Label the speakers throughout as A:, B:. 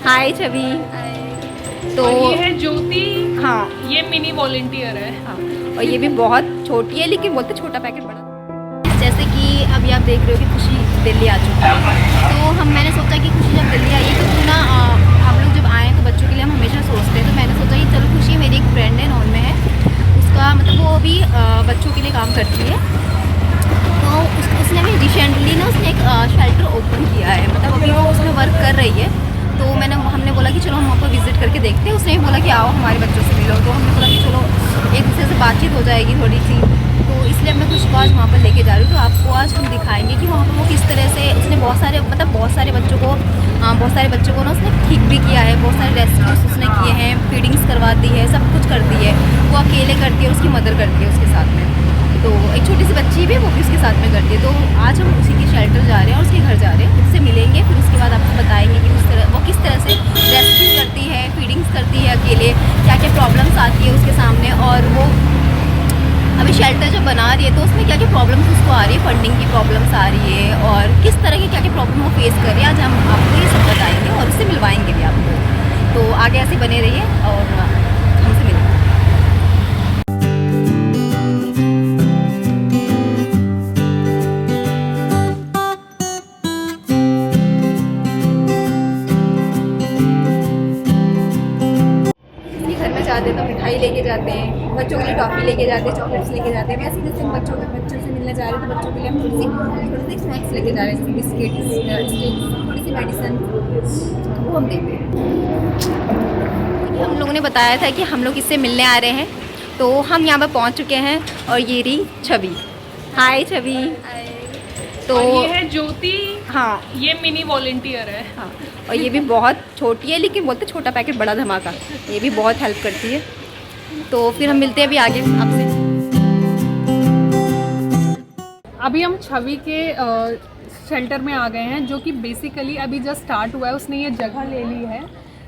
A: हाय छवि। तो
B: और ये है ज्योति।
A: हाँ
B: ये मिनी वॉलंटियर है।
A: हाँ, और ये भी बहुत छोटी है, लेकिन बोलते छोटा पैकेट बड़ा। जैसे कि अभी आप देख रहे हो कि खुशी दिल्ली आ चुकी है, तो मैंने सोचा कि खुशी जब दिल्ली आई है तो क्यों ना हम लोग जब आए तो बच्चों के लिए हम हमेशा सोचते हैं, तो मैंने सोचा कि चलो खुशी मेरी एक फ्रेंड है, नॉन में है, उसका मतलब वो भी बच्चों के लिए काम करती है। तो उसने अभी रिसेंटली ना उसने एक शेल्टर ओपन किया है, मतलब अभी वो उसमें वर्क कर रही है। तो हमने बोला कि चलो हम वहाँ पर विज़िट करके देखते हैं। उसने भी बोला कि आओ हमारे बच्चों से मिलो, तो हमने बोला कि चलो एक दूसरे से बातचीत हो जाएगी थोड़ी सी। तो इसलिए मैं कुछ आज वहाँ पर लेके जा रही हूँ। तो आपको आज हम दिखाएंगे कि वहाँ पर वो किस तरह से उसने बहुत सारे बच्चों को ना उसने ठीक भी किया है, बहुत सारे रेस्क्यूज उसने किए हैं, फीडिंग्स करवा दी है, सब कुछ कर दी है। वो अकेले करती है, उसकी मदर करती है उसके साथ में। तो एक छोटी सी बच्ची भी वो भी उसके साथ में करती है। तो आज हम उसी के शेल्टर जा रहे हैं और उसके घर जा रहे हैं, उससे मिलेंगे, फिर उसके बाद आपको बताएंगे कि वो किस तरह से रेस्क्यू करती है, फीडिंग्स करती है अकेले, क्या क्या प्रॉब्लम्स आती है उसके सामने, और वो अभी शेल्टर जब बना रही है तो उसमें क्या क्या प्रॉब्लम्स उसको आ रही है, फंडिंग की प्रॉब्लम्स आ रही है, और किस तरह की क्या क्या प्रॉब्लम वो फेस कर रही है। आज हम आपको ये सब बताएंगे और उससे मिलवाएंगे भी आपको। तो आगे ऐसे बने रहिए और हमसे मिलेंगे। घर में जाते हैं तो मिठाई लेके जाते हैं, बच्चों के लिए टॉफ़ी लेके जाते हैं, चॉकलेट्स लेके जाते हैं। वैसे जैसे हम बच्चों से मिलने जा रहे हैं तो बच्चों के लिए हम थोड़ी सी स्नैक्स लेके जा रहे हैं, जैसे बिस्किट्स, थोड़ी सी मेडिसिन, वो हम देते हैं। हम लोगों ने बताया था कि हम लोग इससे मिलने आ रहे हैं, तो हम यहाँ पर पहुँच चुके हैं। और ये रही छवि। हाय छवि। तो
B: और ये है ज्योति।
A: हाँ
B: ये मिनी वॉलंटियर है।
A: हाँ, और ये भी बहुत छोटी है, लेकिन बोलते छोटा पैकेट बड़ा धमाका, ये भी बहुत हेल्प करती है। तो फिर हम मिलते हैं अभी आगे आपसे।
B: अभी हम छवि के शेल्टर में आ गए हैं, जो कि बेसिकली अभी जस्ट स्टार्ट हुआ है। उसने ये जगह ले ली है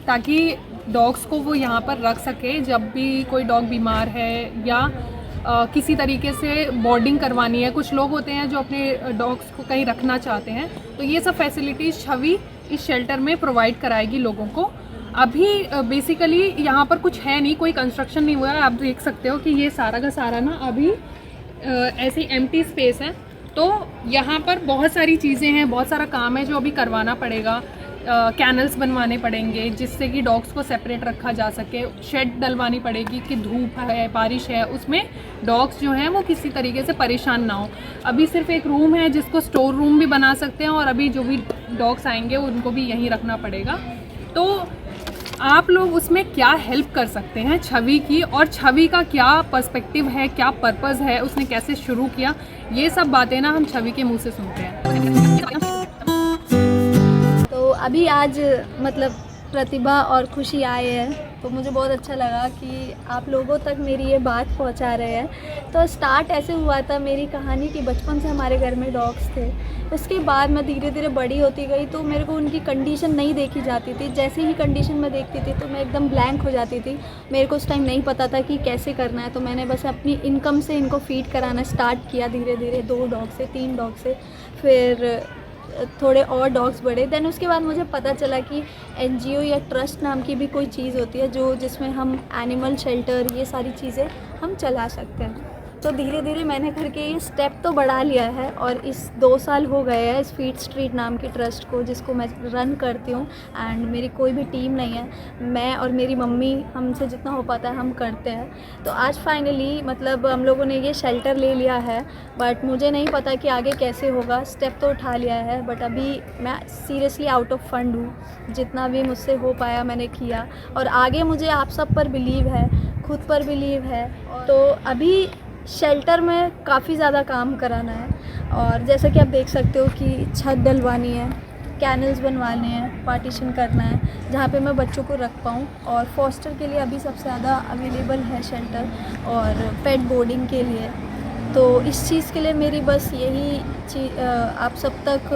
B: ताकि डॉग्स को वो यहाँ पर रख सके जब भी कोई डॉग बीमार है या किसी तरीके से बोर्डिंग करवानी है। कुछ लोग होते हैं जो अपने डॉग्स को कहीं रखना चाहते हैं, तो ये सब फैसिलिटीज़ छवि इस शेल्टर में प्रोवाइड कराएगी लोगों को। अभी बेसिकली यहाँ पर कुछ है नहीं, कोई कंस्ट्रक्शन नहीं हुआ है। आप देख सकते हो कि ये सारा का सारा ना अभी ऐसी एम्प्टी स्पेस है। तो यहाँ पर बहुत सारी चीज़ें हैं, बहुत सारा काम है जो अभी करवाना पड़ेगा। कैनल्स बनवाने पड़ेंगे जिससे कि डॉग्स को सेपरेट रखा जा सके। शेड डलवानी पड़ेगी कि धूप है, बारिश है, उसमें डॉग्स जो हैं वो किसी तरीके से परेशान ना हो। अभी सिर्फ एक रूम है जिसको स्टोर रूम भी बना सकते हैं, और अभी जो भी डॉग्स आएंगे उनको भी यहीं रखना पड़ेगा। तो आप लोग उसमें क्या हेल्प कर सकते हैं छवि की, और छवि का क्या पर्सपेक्टिव है, क्या पर्पज़ है, उसने कैसे शुरू किया, ये सब बातें ना हम छवि के मुंह से सुनते हैं।
C: तो अभी आज मतलब प्रतिभा और खुशी आए हैं, तो मुझे बहुत अच्छा लगा कि आप लोगों तक मेरी ये बात पहुंचा रहे हैं। तो स्टार्ट ऐसे हुआ था मेरी कहानी कि बचपन से हमारे घर में डॉग्स थे। उसके बाद मैं धीरे धीरे बड़ी होती गई, तो मेरे को उनकी कंडीशन नहीं देखी जाती थी। जैसे ही कंडीशन मैं देखती थी तो मैं एकदम ब्लैंक हो जाती थी। मेरे को उस टाइम नहीं पता था कि कैसे करना है, तो मैंने बस अपनी इनकम से इनको फ़ीड कराना स्टार्ट किया धीरे धीरे, 2 डॉग से 3 डॉग से, फिर थोड़े और डॉग्स बढ़े। देन उसके बाद मुझे पता चला कि एनजीओ या ट्रस्ट नाम की भी कोई चीज़ होती है जो जिसमें हम एनिमल शेल्टर ये सारी चीज़ें हम चला सकते हैं। तो धीरे धीरे मैंने करके ये स्टेप तो बढ़ा लिया है, और इस 2 साल हो गए हैं इस फीड स्ट्रीट नाम की ट्रस्ट को, जिसको मैं रन करती हूँ। एंड मेरी कोई भी टीम नहीं है, मैं और मेरी मम्मी, हमसे जितना हो पाता है हम करते हैं। तो आज फाइनली मतलब हम लोगों ने ये शेल्टर ले लिया है, बट मुझे नहीं पता कि आगे कैसे होगा। स्टेप तो उठा लिया है, बट अभी मैं सीरियसली आउट ऑफ फंड हूँ। जितना भी मुझसे हो पाया मैंने किया, और आगे मुझे आप सब पर बिलीव है, खुद पर बिलीव है। तो अभी शेल्टर में काफ़ी ज़्यादा काम कराना है, और जैसा कि आप देख सकते हो कि छत डलवानी है, कैनल्स बनवाने हैं, पार्टीशन करना है जहाँ पे मैं बच्चों को रख पाऊँ। और फॉस्टर के लिए अभी सबसे ज़्यादा अवेलेबल है शेल्टर, और पेट बोर्डिंग के लिए। तो इस चीज़ के लिए मेरी बस यही आप सब तक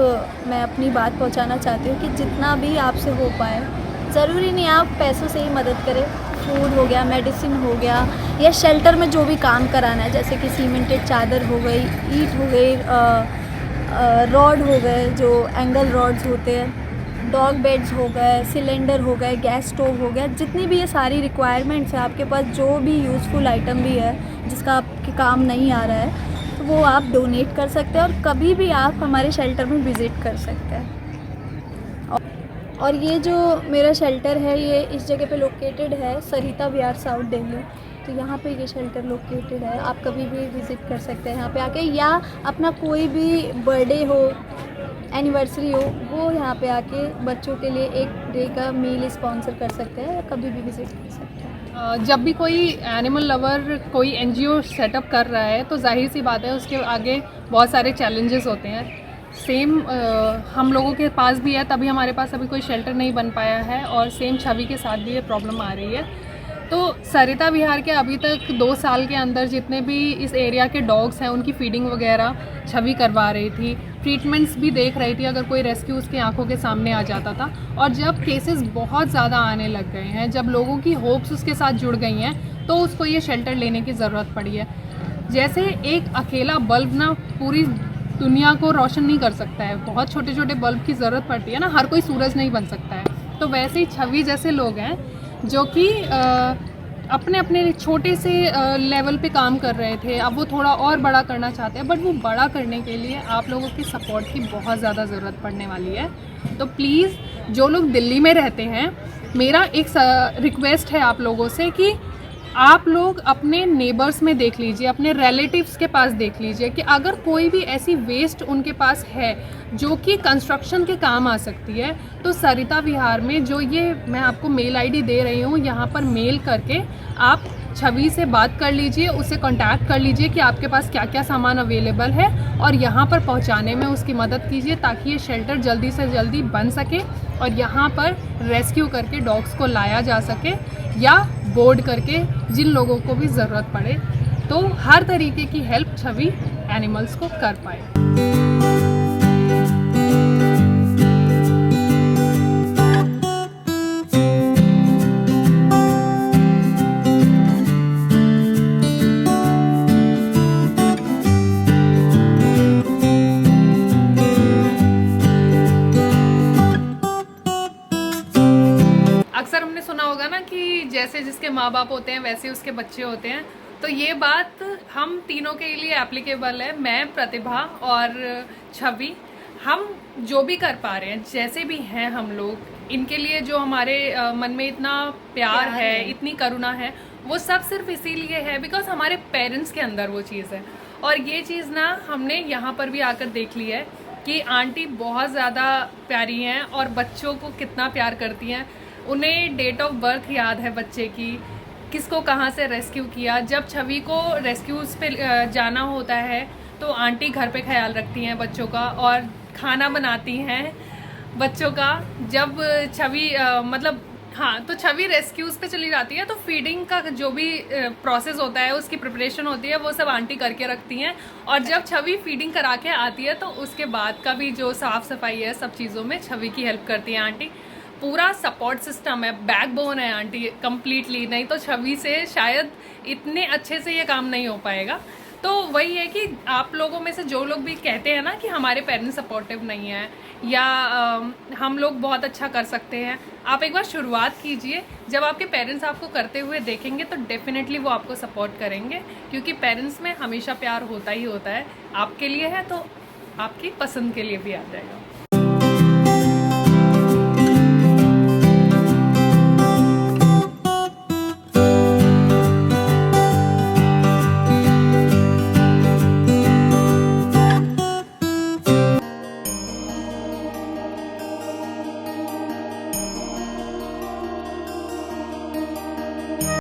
C: मैं अपनी बात पहुँचाना चाहती हूँ कि जितना भी आपसे हो पाए, ज़रूरी नहीं आप पैसों से ही मदद करें। फूड हो गया, मेडिसिन हो गया, या शेल्टर में जो भी काम कराना है, जैसे कि सीमेंटेड चादर हो गई, ईंट हो गई, रॉड हो गए जो एंगल रॉड्स होते हैं, डॉग बेड्स हो गए, सिलेंडर हो गए, गैस स्टोव हो गया, जितनी भी ये सारी रिक्वायरमेंट्स है आपके पास, जो भी यूज़फुल आइटम भी है जिसका आपके काम नहीं आ रहा है, तो वो आप डोनेट कर सकते हैं और कभी भी आप हमारे शेल्टर में विज़िट कर सकते हैं। और ये जो मेरा शेल्टर है ये इस जगह पे लोकेटेड है, सरिता विहार, साउथ दिल्ली। तो यहाँ पे ये शेल्टर लोकेटेड है, आप कभी भी विज़िट कर सकते हैं यहाँ पे आके, या अपना कोई भी बर्थडे हो, एनिवर्सरी हो, वो यहाँ पे आके बच्चों के लिए एक डे का मील स्पॉन्सर कर सकते हैं, या कभी भी विज़िट कर सकते हैं।
B: जब भी कोई एनिमल लवर कोई एनजीओ सेटअप कर रहा है तो जाहिर सी बात है उसके आगे बहुत सारे चैलेंजेस होते हैं। सेम हम लोगों के पास भी है, तभी हमारे पास अभी कोई शेल्टर नहीं बन पाया है, और सेम छवि के साथ भी ये प्रॉब्लम आ रही है। तो सरिता विहार के अभी तक 2 साल के अंदर जितने भी इस एरिया के डॉग्स हैं उनकी फीडिंग वगैरह छवि करवा रही थी, ट्रीटमेंट्स भी देख रही थी अगर कोई रेस्क्यू उसकी आंखों के सामने आ जाता था। और जब केसेस बहुत ज़्यादा आने लग गए हैं, जब लोगों की होप्स उसके साथ जुड़ गई हैं, तो उसको ये शेल्टर लेने की ज़रूरत पड़ी है। जैसे एक अकेला बल्ब ना पूरी दुनिया को रोशन नहीं कर सकता है, बहुत छोटे छोटे बल्ब की ज़रूरत पड़ती है ना, हर कोई सूरज नहीं बन सकता है। तो वैसे ही छवि जैसे लोग हैं जो कि अपने अपने छोटे से लेवल पे काम कर रहे थे, अब वो थोड़ा और बड़ा करना चाहते हैं, बट वो बड़ा करने के लिए आप लोगों की सपोर्ट की बहुत ज़्यादा ज़रूरत पड़ने वाली है। तो प्लीज़ जो लोग दिल्ली में रहते हैं, मेरा एक रिक्वेस्ट है आप लोगों से कि आप लोग अपने नेबर्स में देख लीजिए, अपने रिलेटिव्स के पास देख लीजिए कि अगर कोई भी ऐसी वेस्ट उनके पास है जो कि कंस्ट्रक्शन के काम आ सकती है, तो सरिता विहार में जो ये मैं आपको मेल आईडी दे रही हूँ, यहाँ पर मेल करके आप छवि से बात कर लीजिए, उससे कांटेक्ट कर लीजिए कि आपके पास क्या क्या सामान अवेलेबल है, और यहाँ पर पहुँचाने में उसकी मदद कीजिए ताकि ये शेल्टर जल्दी से जल्दी बन सके और यहाँ पर रेस्क्यू करके डॉग्स को लाया जा सके, या बोर्ड करके जिन लोगों को भी ज़रूरत पड़े, तो हर तरीके की हेल्प छवि एनिमल्स को कर पाए। अक्सर हमने सुना होगा ना कि जैसे जिसके माँ बाप होते हैं वैसे उसके बच्चे होते हैं, तो ये बात हम तीनों के लिए एप्लीकेबल है। मैं, प्रतिभा और छवि, हम जो भी कर पा रहे हैं, जैसे भी हैं हम लोग, इनके लिए जो हमारे मन में इतना प्यार है, इतनी करुणा है, वो सब सिर्फ इसीलिए है बिकॉज हमारे पेरेंट्स के अंदर वो चीज़ है। और ये चीज़ ना हमने यहाँ पर भी आकर देख ली है कि आंटी बहुत ज़्यादा प्यारी हैं और बच्चों को कितना प्यार करती हैं। उन्हें डेट ऑफ बर्थ याद है बच्चे की, किसको कहाँ से रेस्क्यू किया। जब छवि को रेस्क्यूज पे जाना होता है तो आंटी घर पे ख्याल रखती हैं बच्चों का और खाना बनाती हैं बच्चों का। जब छवि तो छवि रेस्क्यूज पे चली जाती है तो फीडिंग का जो भी प्रोसेस होता है, उसकी प्रिपरेशन होती है, वो सब आंटी करके रखती हैं। और जब छवि फीडिंग करा के आती है तो उसके बाद का भी जो साफ़ सफाई है, सब चीज़ों में छवि की हेल्प करती है आंटी। पूरा सपोर्ट सिस्टम है, बैकबोन है आंटी कम्प्लीटली, नहीं तो छवि से शायद इतने अच्छे से ये काम नहीं हो पाएगा। तो वही है कि आप लोगों में से जो लोग भी कहते हैं ना कि हमारे पेरेंट्स सपोर्टिव नहीं है या हम लोग बहुत अच्छा कर सकते हैं, आप एक बार शुरुआत कीजिए। जब आपके पेरेंट्स आपको करते हुए देखेंगे तो डेफिनेटली वो आपको सपोर्ट करेंगे, क्योंकि पेरेंट्स में हमेशा प्यार होता ही होता है। आपके लिए है तो आपकी पसंद के लिए भी आ जाएगा।